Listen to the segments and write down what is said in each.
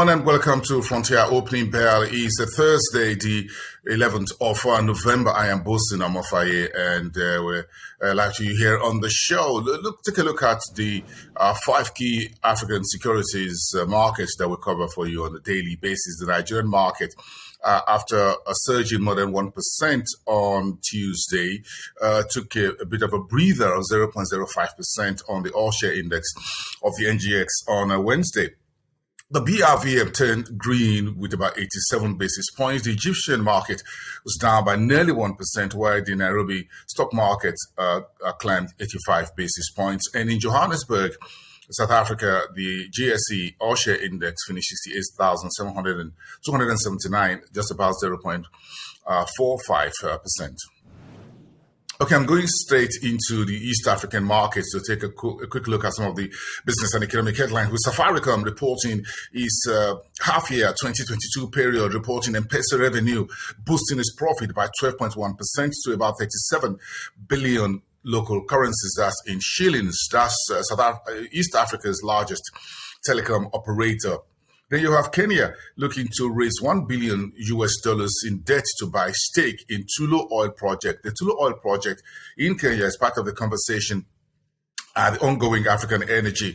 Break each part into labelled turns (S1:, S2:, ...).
S1: morning and welcome to Frontier Opening Bell. It's a Thursday, the 11th of November. I am Boason Omofaye, and we're live to you here on the show. Take a look at the 5 key African securities markets that we cover for you on a daily basis. The Nigerian market, after a surge in more than 1% on Tuesday, took a bit of a breather of 0.05% on the all-share index of the NGX on Wednesday. The BRVM turned green with about 87 basis points. The Egyptian market was down by nearly 1%, while the Nairobi stock market climbed 85 basis points. And in Johannesburg, South Africa, the GSE all-share index finished 68,279, just about 0.45%. Okay, I'm going straight into the East African markets to take a quick look at some of the business and economic headlines, with Safaricom reporting its half-year 2022 period, reporting M-Pesa revenue boosting its profit by 12.1% to about 37 billion local currencies. That's in shillings. That's East Africa's largest telecom operator. Then you have Kenya looking to raise $1 billion in debt to buy stake in Tullow Oil Project. The Tullow Oil Project in Kenya is part of the conversation at the ongoing African Energy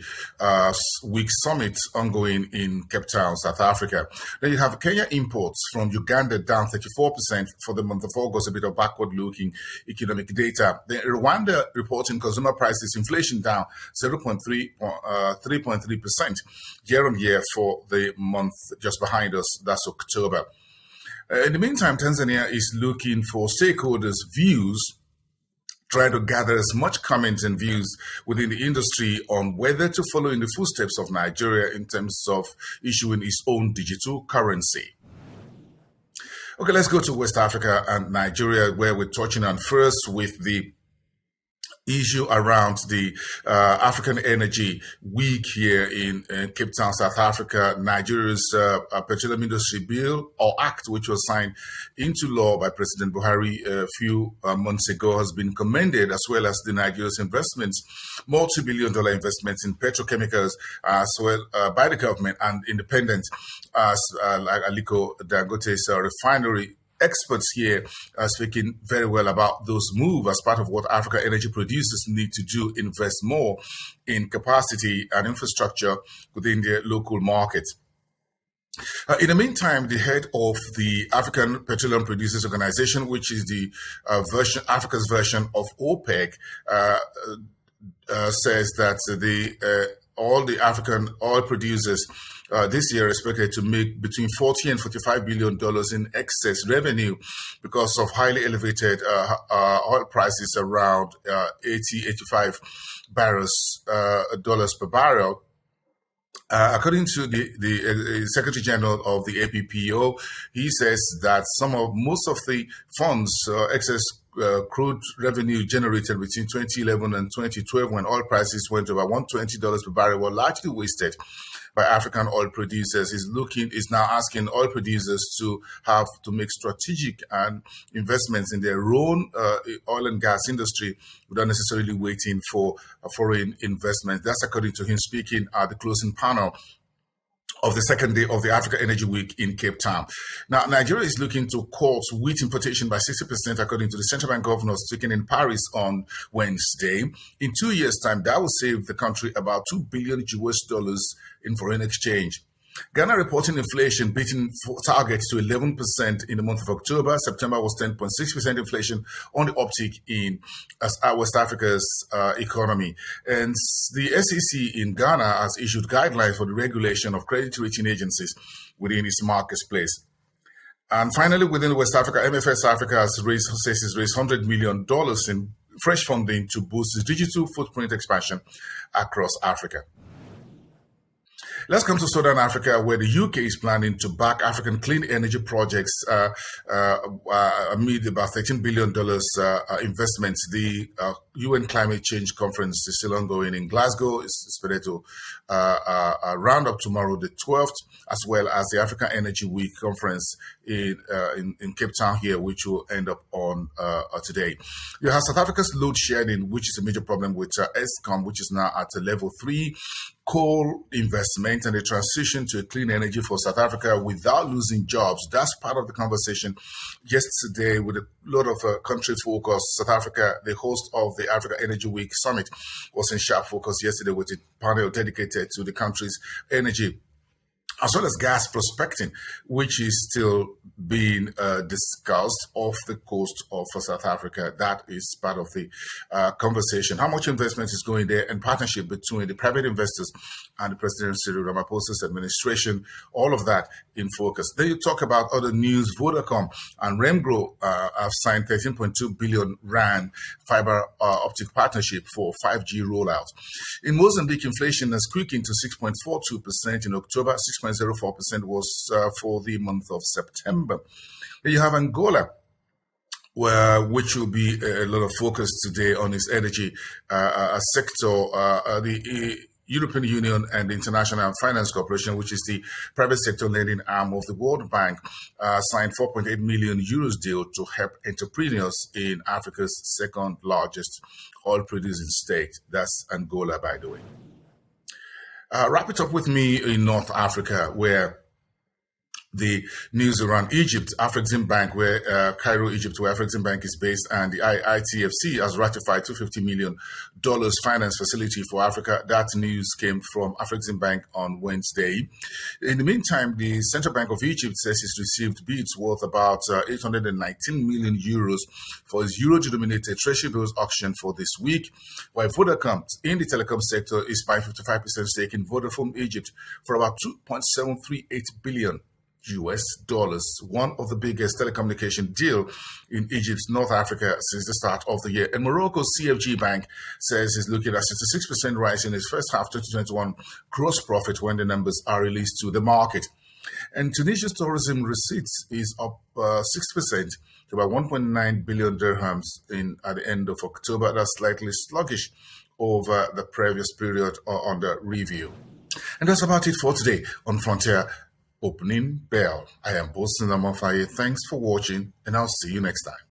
S1: Week Summit ongoing in Cape Town, South Africa. Then you have Kenya imports from Uganda down 34% for the month of August, a bit of backward-looking economic data. Then Rwanda reporting consumer prices inflation down 3.3% year-on-year for the month just behind us. That's October. In the meantime, Tanzania is looking for stakeholders' views, trying to gather as much comments and views within the industry on whether to follow in the footsteps of Nigeria in terms of issuing its own digital currency. Okay, let's go to West Africa and Nigeria, where we're touching on first with the issue around the African Energy Week here in Cape Town, South Africa. Nigeria's Petroleum Industry Bill, or Act, which was signed into law by President Buhari a few months ago, has been commended, as well as the Nigeria's investments, multi-billion-dollar investments in petrochemicals, as well by the government and independent, like Aliko Dangote's refinery. Experts here are speaking very well about those moves as part of what African energy producers need to do, invest more in capacity and infrastructure within their local market. In the meantime, the head of the African Petroleum Producers Organization, which is the Africa's version of OPEC, says that all the African oil producers this year are expected to make between $40 and $45 billion in excess revenue because of highly elevated oil prices around 85 dollars per barrel. According to the Secretary General of the APPO, he says that most of the funds, excess crude revenue generated between 2011 and 2012, when oil prices went to about $120 per barrel, were largely wasted by African oil producers. Is now asking oil producers to have to make strategic and investments in their own oil and gas industry without necessarily waiting for a foreign investment. That's according to him speaking at the closing panel of the second day of the Africa Energy Week in Cape Town. Now, Nigeria is looking to cut wheat importation by 60%, according to the central bank governor speaking in Paris on Wednesday. In 2 years' time, that will save the country about $2 billion in foreign exchange. Ghana reporting inflation beating target to 11% in the month of October. September was 10.6% inflation, on the uptick in West Africa's economy. And the SEC in Ghana has issued guidelines for the regulation of credit rating agencies within its marketplace. And finally, within West Africa, MFS Africa has raised $100 million in fresh funding to boost its digital footprint expansion across Africa. Let's come to Southern Africa, where the UK is planning to back African clean energy projects amid about $13 billion investments. The UN Climate Change Conference is still ongoing in Glasgow. It's expected to round up tomorrow, the 12th, as well as the Africa Energy Week Conference in Cape Town here, which will end up on today. You have South Africa's load shedding, which is a major problem with Eskom, which is now at a level 3. Coal investment and the transition to clean energy for South Africa without losing jobs. That's part of the conversation yesterday with a lot of country focus. South Africa, the host of the Africa Energy Week Summit, was in sharp focus yesterday with a panel dedicated to the country's energy, as well as gas prospecting, which is still being discussed off the coast of South Africa. That is part of the conversation. How much investment is going there and partnership between the private investors and the President Cyril Ramaphosa's administration, all of that in focus. Then you talk about other news. Vodacom and Remgro have signed 13.2 billion rand fiber optic partnership for 5G rollout. In Mozambique, inflation has quickened to 6.42% in October. 6.04% was for the month of September. Then you have Angola, which will be a lot of focus today on its energy sector. The European Union and the International Finance Corporation, which is the private sector lending arm of the World Bank, signed 4.8 million euros deal to help entrepreneurs in Africa's second largest oil producing state. That's Angola, by the way. Wrap it up with me in North Africa, where the news around Egypt, Afreximbank, where Cairo, Egypt, where Afreximbank is based, and the ITFC has ratified $250 million finance facility for Africa. That news came from Afreximbank on Wednesday. In the meantime, the Central Bank of Egypt says it's received bids worth about 819 million euros for its euro-denominated treasury bills auction for this week, while Vodacom in the telecom sector is buying 55% stake in Vodafone Egypt for about 2.738 billion US dollars, one of the biggest telecommunication deal in Egypt's North Africa since the start of the year. And Morocco's CFG Bank says it's looking at 66% rise in its first half 2021 gross profit when the numbers are released to the market. And Tunisia's tourism receipts is up 6% to about 1.9 billion dirhams at the end of October. That's slightly sluggish over the previous period under review. And that's about it for today on Frontier Opening Bell. I am Boason Omofaye. Thanks for watching, and I'll see you next time.